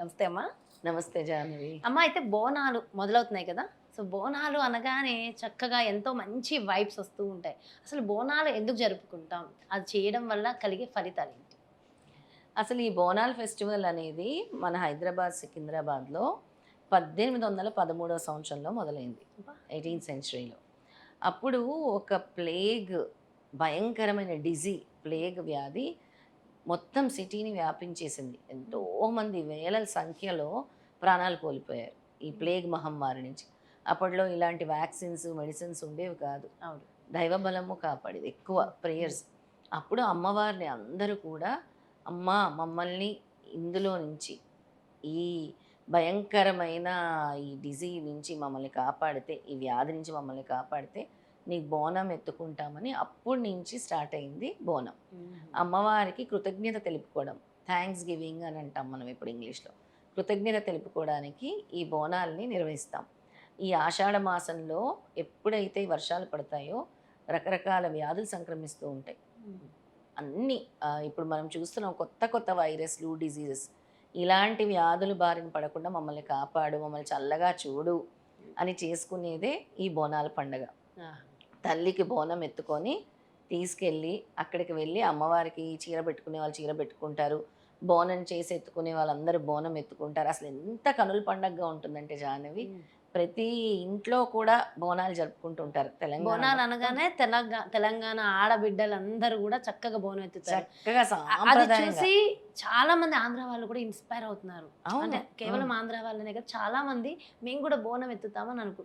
నమస్తే అమ్మా. నమస్తే జాహ్నవి. అమ్మ అయితే బోనాలు మొదలవుతున్నాయి కదా. సో బోనాలు అనగానే చక్కగా ఎంతో మంచి వైబ్స్ వస్తూ ఉంటాయి. అసలు బోనాలు ఎందుకు జరుపుకుంటాం? అది చేయడం వల్ల కలిగే ఫలితాలు ఏంటి? అసలు ఈ బోనాల్ ఫెస్టివల్ అనేది మన హైదరాబాద్, సికింద్రాబాద్‌లో 1813 సంవత్సరంలో మొదలైంది. అబ్బా! 18th సెంచరీలో. అప్పుడు ఒక ప్లేగ్ భయంకరమైన ప్లేగ్ వ్యాధి మొత్తం సిటీని వ్యాపించేసింది. ఎంతోమంది వేల సంఖ్యలో ప్రాణాలు కోల్పోయారు ఈ ప్లేగ్ మహమ్మారి నుంచి. అప్పట్లో ఇలాంటి వ్యాక్సిన్స్, మెడిసిన్స్ ఉండేవి కాదు. అవును. దైవబలము కాపాడేది. ఎక్కువ ప్రేయర్స్. అప్పుడు అమ్మవారిని అందరూ కూడా, అమ్మా మమ్మల్ని ఇందులో నుంచి, ఈ భయంకరమైన ఈ డిజీజ్ నుంచి మమ్మల్ని కాపాడితే, ఈ వ్యాధి నుంచి మమ్మల్ని కాపాడితే నీకు బోనం ఎత్తుకుంటామని అప్పటి నుంచి స్టార్ట్ అయింది బోనం. అమ్మవారికి కృతజ్ఞత తెలుపుకోవడం, థ్యాంక్స్ గివింగ్ అని అంటాం మనం ఇప్పుడు ఇంగ్లీష్లో. కృతజ్ఞత తెలుపుకోవడానికి ఈ బోనాల్ని నిర్వహిస్తాం. ఈ ఆషాఢ మాసంలో ఎప్పుడైతే వర్షాలు పడతాయో రకరకాల వ్యాధులు సంక్రమిస్తూ ఉంటాయి. అన్నీ ఇప్పుడు మనం చూస్తున్నాం కొత్త కొత్త వైరస్లు, డిసీజెస్. ఇలాంటి వ్యాధులు బారిన పడకుండా మమ్మల్ని కాపాడు, మమ్మల్ని చల్లగా చూడు అని చేసుకునేదే ఈ బోనాల పండగ. తల్లికి బోనం ఎత్తుకొని తీసుకెళ్ళి అక్కడికి వెళ్ళి అమ్మవారికి చీర పెట్టుకునే వాళ్ళు చీర పెట్టుకుంటారు. బోనం చేసి ఎత్తుకునే వాళ్ళందరూ బోనం ఎత్తుకుంటారు. అసలు ఎంత కనుల పండగగా ఉంటుందంటే జాహ్నవి, ప్రతి ఇంట్లో కూడా బోనాలు జరుపుకుంటుంటారు తెలంగాణ బోనాలు మొత్తం. అనగానే తెలంగాణ ఆడబిడ్డలందరూ కూడా చక్కగా బోనం ఎత్తుతారు. చక్కగా అది సాంప్రదాయంగా. చూసి చాలా మంది ఆంధ్ర వాళ్ళు కూడా ఇన్స్పైర్ అవుతున్నారు. అవును. అంటే కేవలం ఆంధ్ర వాళ్ళనే కదా, చాలా మంది మేము కూడా బోనం ఎత్తుతామని అనుకుంటున్నారు.